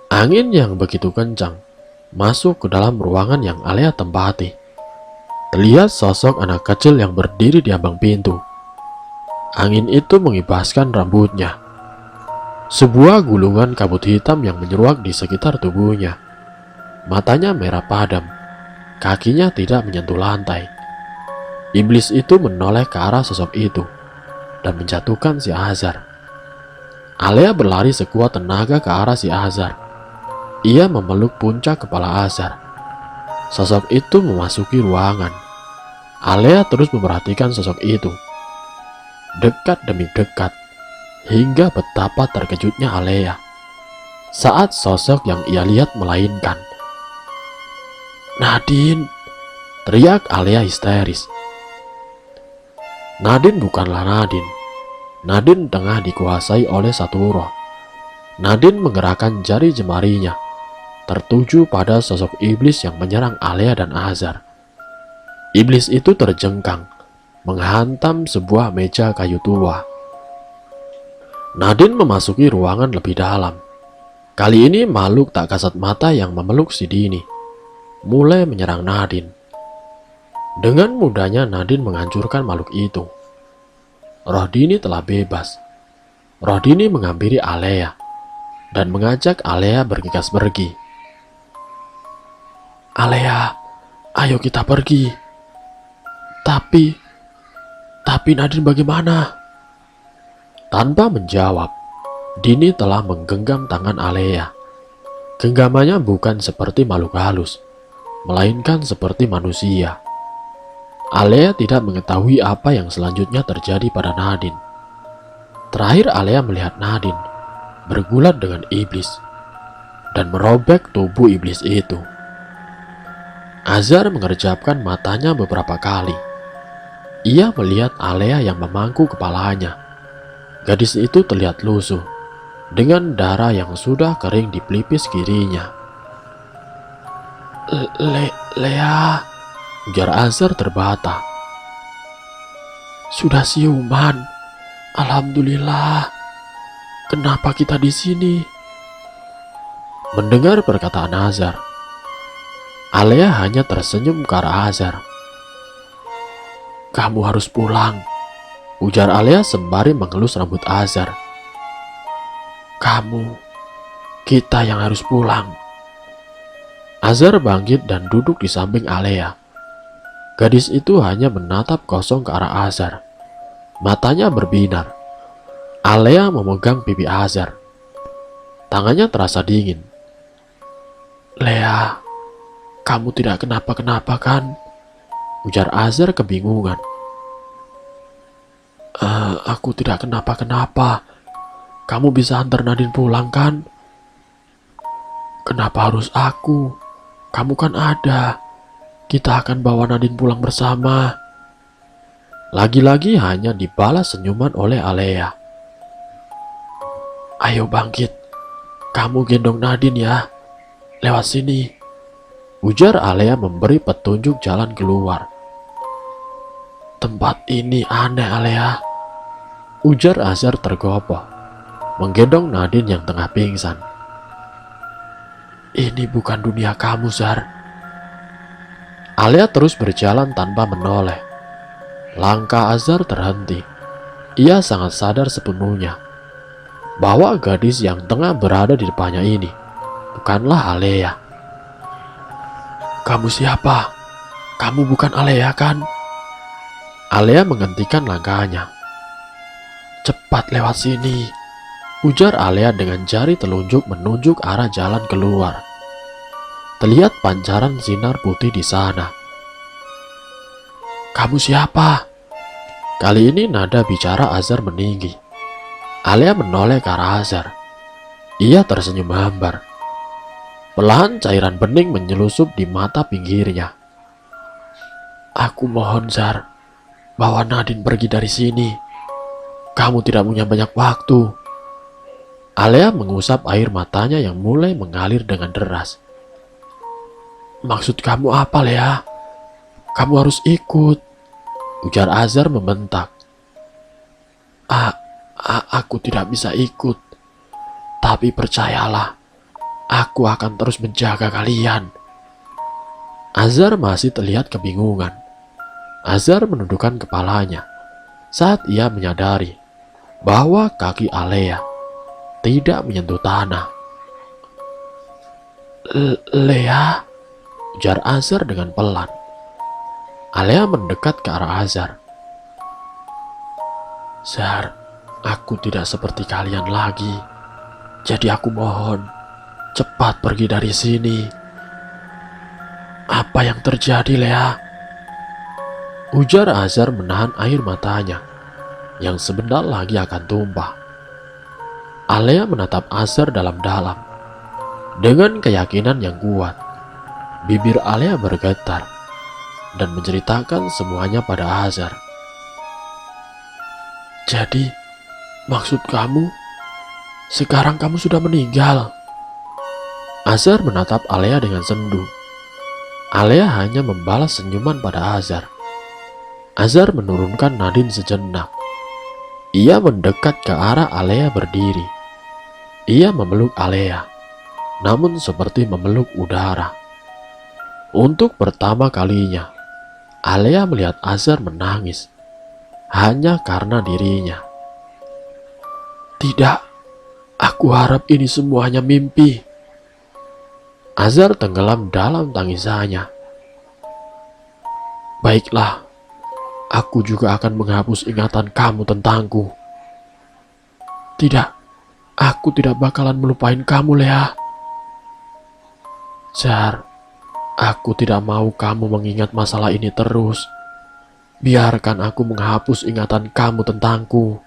Angin yang begitu kencang masuk ke dalam ruangan yang Alea tempati. Terlihat sosok anak kecil yang berdiri di ambang pintu. Angin itu mengibaskan rambutnya. Sebuah gulungan kabut hitam yang menyeruak di sekitar tubuhnya. Matanya merah padam. Kakinya tidak menyentuh lantai. Iblis itu menoleh ke arah sosok itu dan menjatuhkan si Azar. Alea berlari sekuat tenaga ke arah si Azar. Ia memeluk puncak kepala Azar. Sosok itu memasuki ruangan. Alea terus memperhatikan sosok itu. Dekat demi dekat, hingga betapa terkejutnya Alea saat sosok yang ia lihat melainkan. Nadine, teriak Alea histeris. Nadine bukanlah Nadine. Nadine tengah dikuasai oleh satu roh. Nadine menggerakkan jari jemarinya tertuju pada sosok iblis yang menyerang Alea dan Azar. Iblis itu terjengkang, menghantam sebuah meja kayu tua. Nadine memasuki ruangan lebih dalam. Kali ini makhluk tak kasat mata yang memeluk si Dini mulai menyerang Nadine. Dengan mudahnya Nadine menghancurkan makhluk itu. Roh Dini telah bebas. Roh Dini menghampiri Alea dan mengajak Alea bergegas pergi. Alea, ayo kita pergi. Tapi Nadine bagaimana? Tanpa menjawab, Dini telah menggenggam tangan Alea. Genggamannya bukan seperti makhluk halus, melainkan seperti manusia. Alea tidak mengetahui apa yang selanjutnya terjadi pada Nadine. Terakhir Alea melihat Nadine bergulat dengan iblis dan merobek tubuh iblis itu. Azar mengerjapkan matanya beberapa kali. Ia melihat Alea yang memangku kepalanya. Gadis itu terlihat lusuh dengan darah yang sudah kering di pelipis kirinya. Lea, ujar Azar terbata. Sudah siuman. Alhamdulillah. Kenapa kita di sini? Mendengar perkataan Azar, Alea hanya tersenyum ke arah Azar. Kamu harus pulang, ujar Alea sembari mengelus rambut Azar. Kita yang harus pulang. Azar bangkit dan duduk di samping Alea. Gadis itu hanya menatap kosong ke arah Azar. Matanya berbinar. Alea memegang pipi Azar. Tangannya terasa dingin. Lea, kamu tidak kenapa-kenapa kan? Ujar Azar kebingungan. Aku tidak kenapa-kenapa. Kamu bisa antar Nadine pulang kan? Kenapa harus aku? Kamu kan ada. Kita akan bawa Nadine pulang bersama. Lagi-lagi hanya dibalas senyuman oleh Alea. Ayo bangkit. Kamu gendong Nadine ya. Lewat sini. Ujar Alea memberi petunjuk jalan keluar. Tempat ini aneh Alea. Ujar Azar tergopoh, menggendong Nadine yang tengah pingsan. Ini bukan dunia kamu, Zar. Alea terus berjalan tanpa menoleh. Langkah Azar terhenti. Ia sangat sadar sepenuhnya bahwa gadis yang tengah berada di depannya ini bukanlah Alea. Kamu siapa? Kamu bukan Alea kan? Alea menghentikan langkahnya. Cepat lewat sini, ujar Alea dengan jari telunjuk menunjuk arah jalan keluar. Terlihat pancaran sinar putih di sana. Kamu siapa? Kali ini nada bicara Azar meninggi. Alea menoleh ke arah Azar. Ia tersenyum hambar. Perlahan cairan bening menyelusup di mata pinggirnya. Aku mohon Zar, bawa Nadine pergi dari sini. Kamu tidak punya banyak waktu. Alea mengusap air matanya yang mulai mengalir dengan deras. Maksud kamu apa, Lea? Kamu harus ikut, ujar Azar membentak. Aku tidak bisa ikut. Tapi percayalah, aku akan terus menjaga kalian. Azar masih terlihat kebingungan. Azar menundukkan kepalanya saat ia menyadari bahwa kaki Alea tidak menyentuh tanah. Lea, ujar Azar dengan pelan. Alea mendekat ke arah Azar. Zar, aku tidak seperti kalian lagi. Jadi aku mohon, cepat pergi dari sini. Apa yang terjadi, Lea? Ujar Azar menahan air matanya yang sebentar lagi akan tumpah. Alea menatap Azar dalam-dalam dengan keyakinan yang kuat. Bibir Alea bergetar dan menceritakan semuanya pada Azar. Jadi, maksud kamu, sekarang kamu sudah meninggal? Azar menatap Alea dengan sendu. Alea hanya membalas senyuman pada Azar. Azar menurunkan Nadine sejenak. Ia mendekat ke arah Alea berdiri. Ia memeluk Alea, namun seperti memeluk udara. Untuk pertama kalinya, Alea melihat Azar menangis hanya karena dirinya. Tidak, aku harap ini semuanya mimpi. Azar tenggelam dalam tangisannya. Baiklah, aku juga akan menghapus ingatan kamu tentangku. Tidak, aku tidak bakalan melupain kamu, Lea. Zar, aku tidak mau kamu mengingat masalah ini terus. Biarkan aku menghapus ingatan kamu tentangku.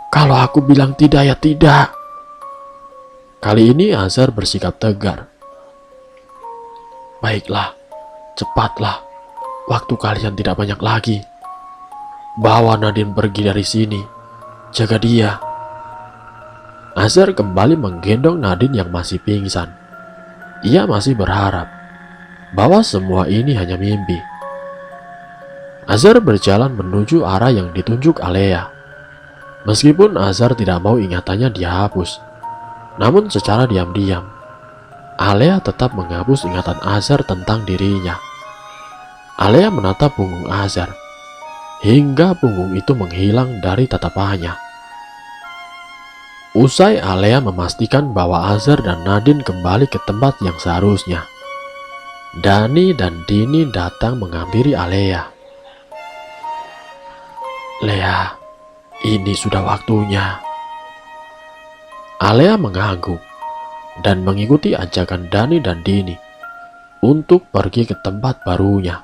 Kalau aku bilang tidak ya tidak. Kali ini Azar bersikap tegar. Baiklah, cepatlah. Waktu kalian tidak banyak lagi. Bawa Nadine pergi dari sini. Jaga dia. Azar kembali menggendong Nadine yang masih pingsan. Ia masih berharap bahwa semua ini hanya mimpi. Azar berjalan menuju arah yang ditunjuk Alea. Meskipun Azar tidak mau ingatannya dihapus, namun secara diam-diam, Alea tetap menghapus ingatan Azar tentang dirinya. Alea menatap punggung Azar, hingga punggung itu menghilang dari tatapannya. Usai Alea memastikan bahwa Azar dan Nadine kembali ke tempat yang seharusnya, Dani dan Dini datang menghampiri Alea. Lea, ini sudah waktunya. Alea mengangguk dan mengikuti ajakan Dani dan Dini untuk pergi ke tempat barunya,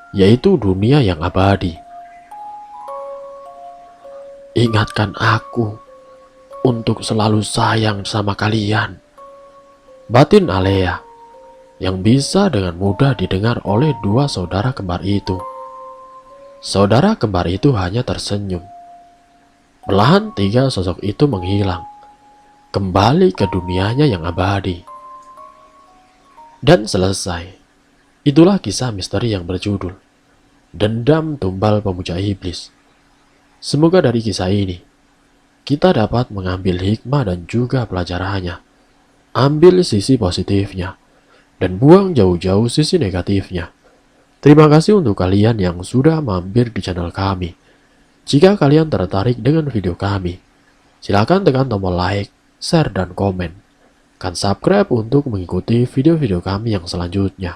yaitu dunia yang abadi. Ingatkan aku untuk selalu sayang sama kalian, batin Alea yang bisa dengan mudah didengar oleh dua saudara kembar itu. Saudara kembar itu hanya tersenyum. Perlahan tiga sosok itu menghilang, kembali ke dunianya yang abadi. Dan selesai. Itulah kisah misteri yang berjudul Dendam Tumbal Pemuja Iblis. Semoga dari kisah ini kita dapat mengambil hikmah dan juga pelajarannya. Ambil sisi positifnya dan buang jauh-jauh sisi negatifnya. Terima kasih untuk kalian yang sudah mampir di channel kami. Jika kalian tertarik dengan video kami, silakan tekan tombol like, share, dan komen. Dan subscribe untuk mengikuti video-video kami yang selanjutnya.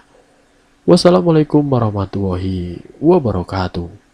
Wassalamualaikum warahmatullahi wabarakatuh.